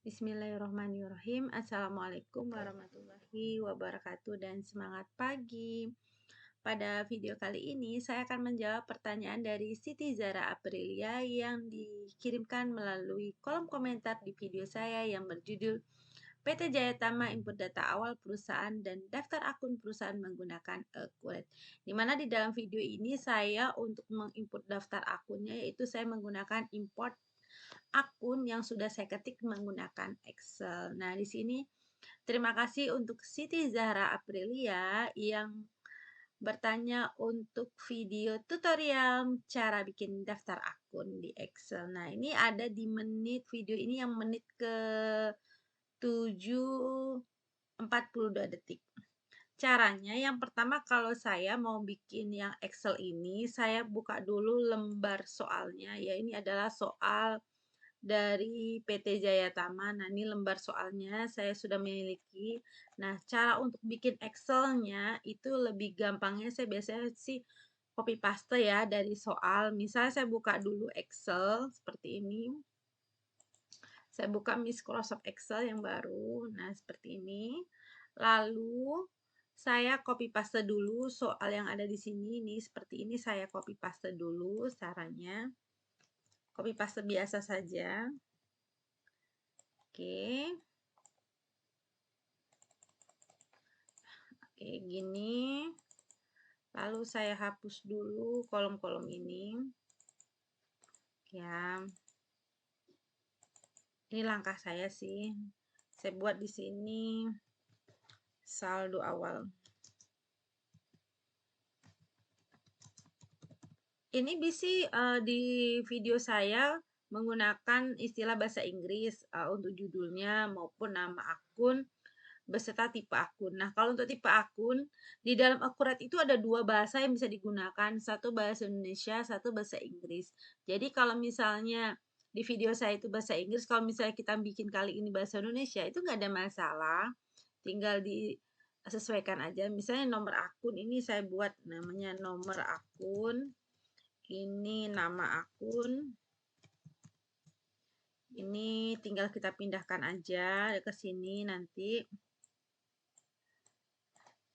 Bismillahirrahmanirrahim. Assalamualaikum warahmatullahi wabarakatuh dan semangat pagi. Pada video kali ini saya akan menjawab pertanyaan dari Siti Zara Aprilia yang dikirimkan melalui kolom komentar di video saya yang berjudul PT Jayatama Input Data Awal Perusahaan dan Daftar Akun Perusahaan Menggunakan Akurat. Di mana di dalam video ini saya untuk menginput daftar akunnya yaitu saya menggunakan import akun yang sudah saya ketik menggunakan Excel. Nah, di sini terima kasih untuk Siti Zahra Aprilia yang bertanya untuk video tutorial cara bikin daftar akun di Excel. Nah, ini ada di video ini yang menit ke 7:42 detik. Caranya yang pertama kalau saya mau bikin yang Excel ini, saya buka dulu lembar soalnya, ya ini adalah soal dari PT Jayatama. Nah, ini lembar soalnya saya sudah miliki. Nah, cara untuk bikin Excel-nya itu lebih gampangnya saya biasanya sih copy paste ya dari soal. Misalnya saya buka dulu Excel seperti ini. Saya buka Microsoft Excel yang baru. Nah, seperti ini. Lalu saya copy paste dulu soal yang ada di sini. Ini seperti ini saya copy paste dulu caranya. Copy paste biasa saja. Oke. Oke, gini. Lalu saya hapus dulu kolom-kolom ini. Ya. Ini langkah saya sih. Saya buat di sini saldo awal. Ini bisa di video saya menggunakan istilah bahasa Inggris untuk judulnya maupun nama akun beserta tipe akun. Nah, kalau untuk tipe akun, di dalam akurat itu ada dua bahasa yang bisa digunakan, satu bahasa Indonesia, satu bahasa Inggris. Jadi kalau misalnya di video saya itu bahasa Inggris, kalau misalnya kita bikin kali ini bahasa Indonesia, itu nggak ada masalah. Tinggal disesuaikan aja. Misalnya nomor akun ini saya buat namanya nomor akun. Ini nama akun. Ini tinggal kita pindahkan aja ke sini nanti.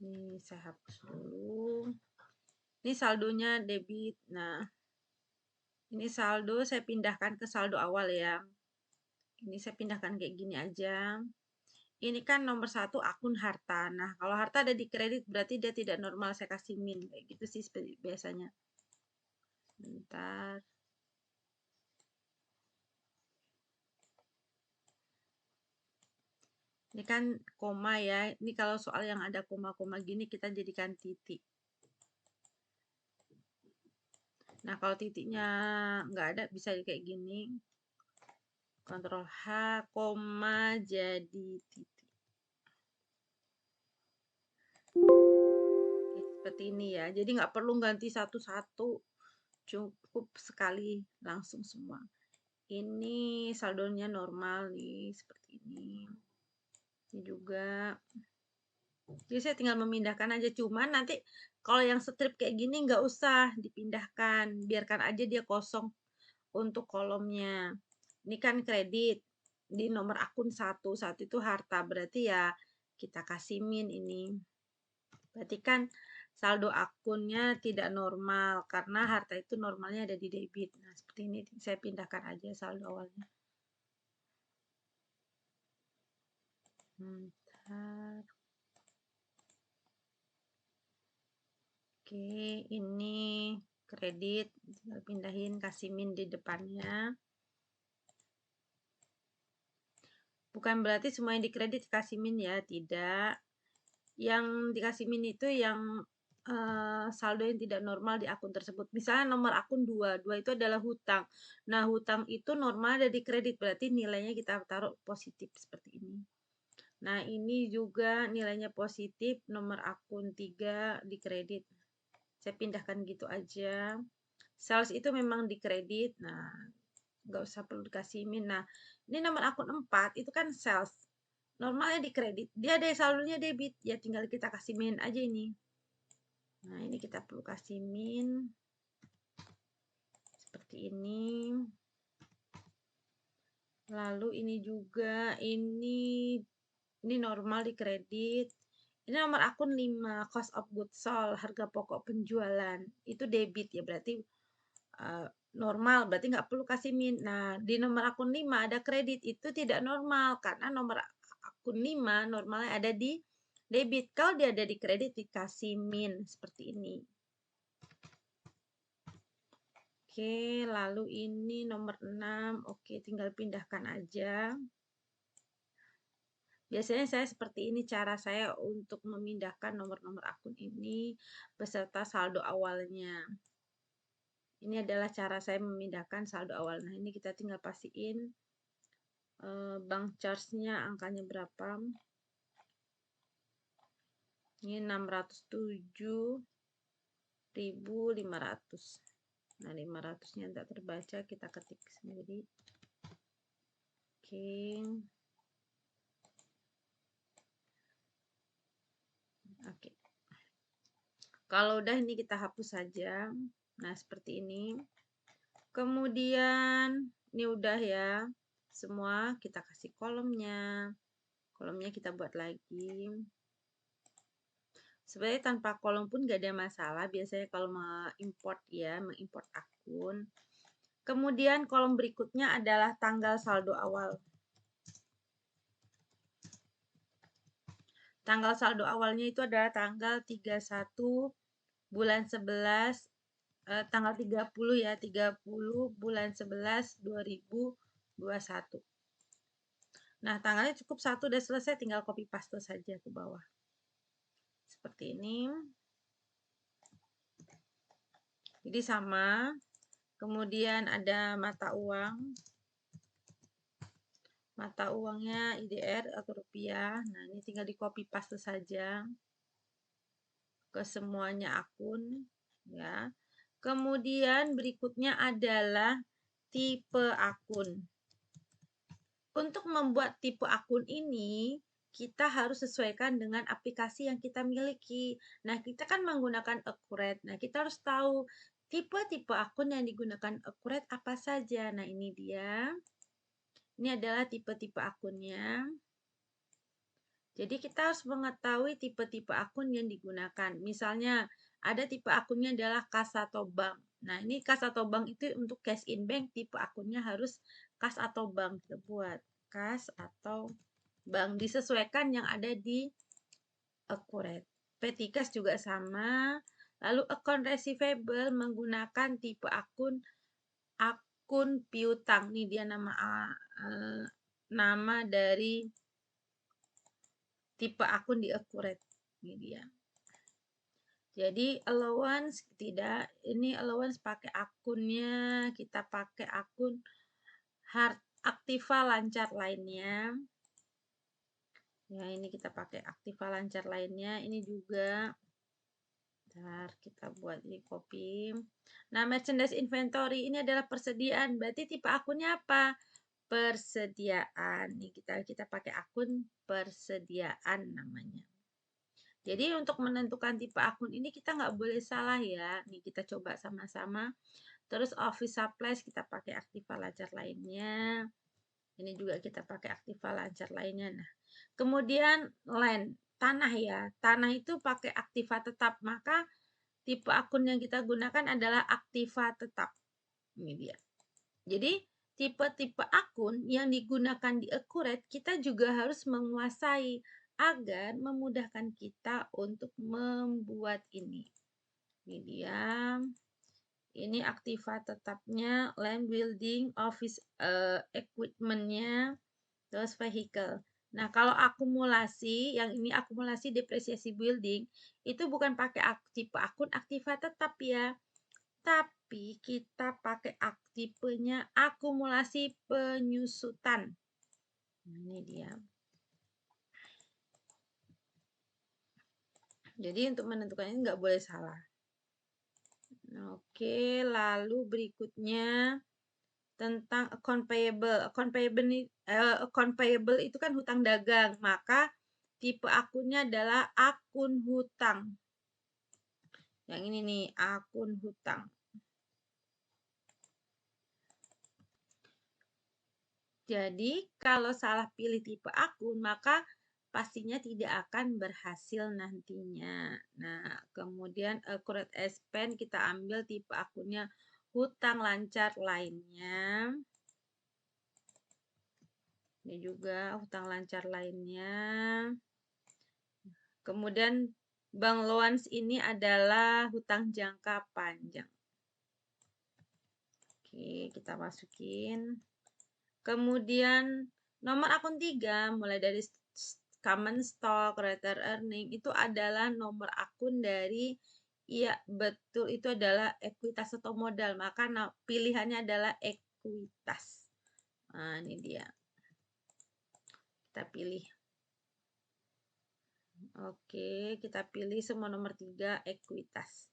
Ini saya hapus dulu. Ini saldonya debit. Nah, ini saldo saya pindahkan ke saldo awal ya. Ini saya pindahkan kayak gini aja. Ini kan nomor 1 akun harta. Nah, kalau harta ada di kredit berarti dia tidak normal. Saya kasih min. Kayak gitu sih biasanya. Bentar. Ini kan koma ya. Ini kalau soal yang ada koma-koma gini kita jadikan titik. Nah, kalau titiknya nggak ada bisa kayak gini. Ctrl H, koma, jadi titik. Oke, seperti ini ya. Jadi nggak perlu ganti satu-satu. Cukup sekali langsung semua. Ini saldonya normal nih, seperti ini. Ini juga. Jadi saya tinggal memindahkan aja. Cuman nanti kalau yang strip kayak gini nggak usah dipindahkan. Biarkan aja dia kosong untuk kolomnya. Ini kan kredit. Di nomor akun 1. 1 itu harta. Berarti ya kita kasih min ini. Berarti kan saldo akunnya tidak normal. Karena harta itu normalnya ada di debit. Nah seperti ini. Saya pindahkan aja saldo awalnya. Bentar. Oke, ini kredit, tinggal pindahin, kasih min di depannya. Bukan berarti semua yang dikredit kasih min ya, tidak. Yang dikasih min itu yang saldo yang tidak normal di akun tersebut. Misalnya nomor akun 2, 2 itu adalah hutang. Nah, hutang itu normal ada di kredit, berarti nilainya kita taruh positif seperti ini. Nah, ini juga nilainya positif, nomor akun 3 di kredit. Saya pindahkan gitu aja. Sales itu memang di kredit. Nah, nggak usah perlu dikasih min. Nah, ini nomor akun 4 itu kan sales. Normalnya di kredit. Dia ada saldonya debit. Ya tinggal kita kasih min aja ini. Nah, ini kita perlu kasih min. Seperti ini. Lalu ini juga, ini normal di kredit. Ini nomor akun 5, cost of goods sold, harga pokok penjualan. Itu debit ya, berarti normal, berarti nggak perlu kasih min. Nah, di nomor akun 5 ada kredit, itu tidak normal, karena nomor akun 5 normalnya ada di debit. Kalau dia ada di kredit, dikasih min, seperti ini. Oke, lalu ini nomor 6. Oke, tinggal pindahkan aja. Biasanya saya seperti ini cara saya untuk memindahkan nomor-nomor akun ini beserta saldo awalnya. Ini adalah cara saya memindahkan saldo awal. Nah, ini kita tinggal pastiin bank charge-nya angkanya berapa. Ini 607.500. Nah, 500-nya tidak terbaca, kita ketik sendiri. Oke. Oke. Kalau udah ini kita hapus saja. Nah, seperti ini. Kemudian ini udah ya. Semua kita kasih kolomnya. Kolomnya kita buat lagi. Sebenarnya tanpa kolom pun gak ada masalah. Biasanya kalau mengimport ya, mengimport akun. Kemudian kolom berikutnya adalah tanggal saldo awal. Tanggal saldo awalnya itu adalah tanggal 31 bulan 11, tanggal 30 ya, 30 bulan 11 2021. Nah, tanggalnya cukup satu, udah selesai, tinggal copy paste saja ke bawah. Seperti ini. Jadi sama. Kemudian ada mata uang. Mata uangnya IDR atau rupiah. Nah, ini tinggal di copy paste saja ke semuanya akun ya. Kemudian berikutnya adalah tipe akun. Untuk membuat tipe akun ini, kita harus sesuaikan dengan aplikasi yang kita miliki. Nah, kita kan menggunakan Accurate. Nah, kita harus tahu tipe-tipe akun yang digunakan Accurate apa saja. Nah, ini dia. Ini adalah tipe-tipe akunnya. Jadi kita harus mengetahui tipe-tipe akun yang digunakan. Misalnya ada tipe akunnya adalah kas atau bank. Nah, ini kas atau bank itu untuk cash in bank, tipe akunnya harus kas atau bank. Kita buat kas atau bank, disesuaikan yang ada di Accurate. Petikas juga sama. Lalu account receivable menggunakan tipe akun piutang. Ini dia nama dari tipe akun di Accurate. Ini dia. Jadi allowance tidak, ini allowance pakai akunnya, kita pakai akun hard Aktiva lancar lainnya. Ya, ini kita pakai Aktiva lancar lainnya, ini juga. Bentar, kita buat ini copy. Nah, merchandise inventory ini adalah persediaan, berarti tipe akunnya apa? Persediaan. Nih kita pakai akun persediaan namanya. Jadi untuk menentukan tipe akun ini kita nggak boleh salah ya. Nih kita coba sama-sama. Terus office supplies kita pakai Aktiva lancar lainnya. Ini juga kita pakai Aktiva lancar lainnya. Nah, kemudian land, tanah ya. Tanah itu pakai Aktiva tetap. Maka tipe akun yang kita gunakan adalah Aktiva tetap. Ini dia. Jadi tipe-tipe akun yang digunakan di Accurate kita juga harus menguasai agar memudahkan kita untuk membuat ini. Ini dia. Ini Aktiva tetapnya, land building, office equipment-nya, terus vehicle. Nah, kalau akumulasi, yang ini akumulasi depresiasi building, itu bukan pakai tipe akun Aktiva tetap ya. Tapi kita pakai tipenya akumulasi penyusutan. Nah, ini dia. Jadi untuk menentukan ini nggak boleh salah. Oke, lalu berikutnya tentang account payable. Account payable itu kan hutang dagang, maka tipe akunnya adalah akun hutang. Yang ini nih, akun hutang. Jadi, kalau salah pilih tipe akun, maka pastinya tidak akan berhasil nantinya. Nah, kemudian accurate expense kita ambil tipe akunnya hutang lancar lainnya. Ini juga hutang lancar lainnya. Kemudian bank loans ini adalah hutang jangka panjang. Oke, kita masukin. Kemudian nomor akun 3 mulai dari common stock, retained earning itu adalah nomor akun dari iya betul itu adalah ekuitas atau modal. Maka pilihannya adalah ekuitas. Nah, ini dia. Kita pilih. Oke, kita pilih semua nomor 3 ekuitas.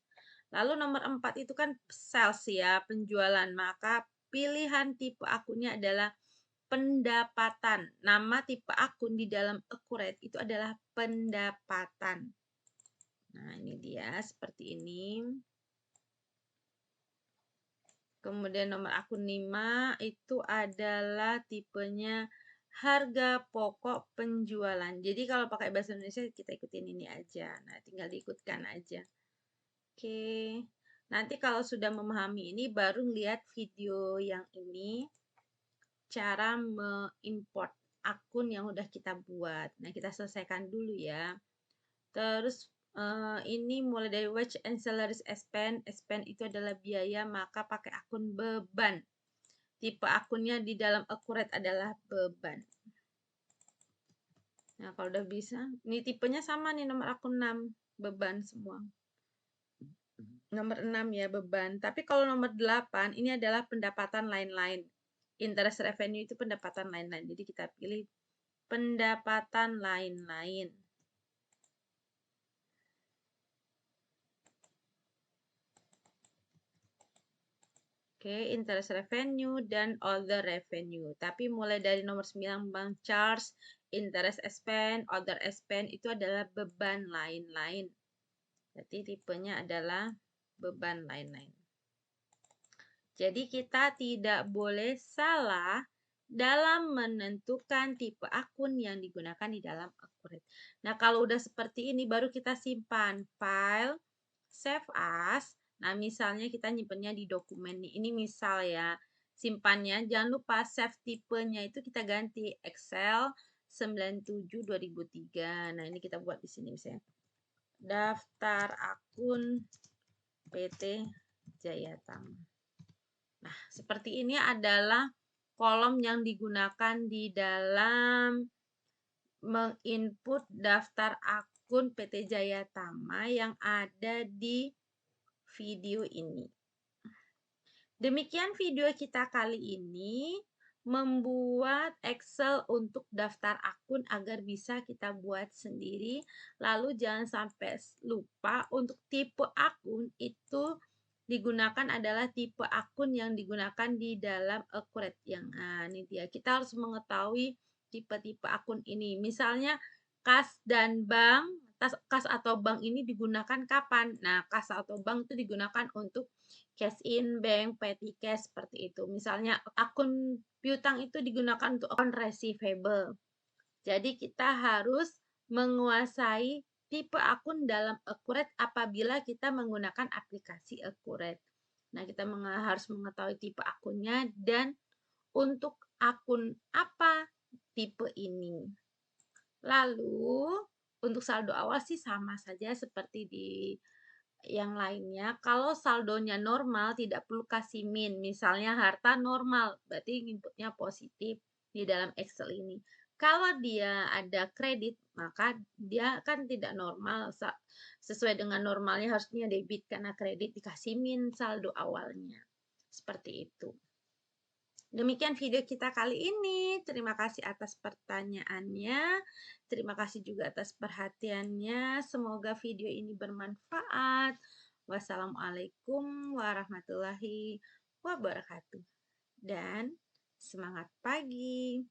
Lalu nomor 4 itu kan sales ya, penjualan. Maka pilihan tipe akunnya adalah pendapatan. Nama tipe akun di dalam accurate itu adalah pendapatan. Nah, ini dia seperti ini. Kemudian nomor akun 5 itu adalah tipenya harga pokok penjualan. Jadi kalau pakai bahasa Indonesia kita ikutin ini aja. Nah, tinggal diikutkan aja. Oke. Nanti kalau sudah memahami ini baru lihat video yang ini cara mengimport akun yang udah kita buat. Nah, kita selesaikan dulu ya. Terus ini mulai dari wage and salaries expense. Expense itu adalah biaya, maka pakai akun beban. Tipe akunnya di dalam accurate adalah beban. Nah, kalau udah bisa, ini tipenya sama nih nomor akun 6, beban semua. Nomor 6 ya, beban. Tapi kalau nomor 8, ini adalah pendapatan lain-lain. Interest revenue itu pendapatan lain-lain. Jadi kita pilih pendapatan lain-lain. Oke, interest revenue dan other revenue. Tapi mulai dari nomor 9 bank charge, interest expense, other expense itu adalah beban lain-lain. Jadi tipenya adalah beban lain-lain. Jadi kita tidak boleh salah dalam menentukan tipe akun yang digunakan di dalam accurate. Nah, kalau udah seperti ini baru kita simpan file, save as. Nah, misalnya kita nyimpennya di dokumen nih. Ini misal ya, simpannya. Jangan lupa save tipenya itu kita ganti Excel 97/2003. Nah, ini kita buat di sini misalnya. Daftar akun PT Jayatama. Nah, seperti ini adalah kolom yang digunakan di dalam menginput daftar akun PT Jayatama yang ada di video ini. Demikian video kita kali ini, membuat Excel untuk daftar akun agar bisa kita buat sendiri. Lalu jangan sampai lupa untuk tipe akun itu digunakan adalah tipe akun yang digunakan di dalam accurate yang ini dia. Kita harus mengetahui tipe-tipe akun ini. Misalnya kas dan bank, kas atau bank ini digunakan kapan? Nah, kas atau bank itu digunakan untuk cash in bank, petty cash seperti itu. Misalnya akun piutang itu digunakan untuk akun receivable. Jadi kita harus menguasai tipe akun dalam accurate apabila kita menggunakan aplikasi accurate. Nah, kita harus mengetahui tipe akunnya dan untuk akun apa tipe ini. Lalu, untuk saldo awal sih sama saja seperti di yang lainnya. Kalau saldonya normal, tidak perlu kasih min. Misalnya harta normal, berarti inputnya positif di dalam Excel ini. Kalau dia ada kredit, maka dia kan tidak normal. Sesuai dengan normalnya harusnya debit, karena kredit dikasih min saldo awalnya. Seperti itu. Demikian video kita kali ini. Terima kasih atas pertanyaannya. Terima kasih juga atas perhatiannya. Semoga video ini bermanfaat. Wassalamualaikum warahmatullahi wabarakatuh. Dan semangat pagi.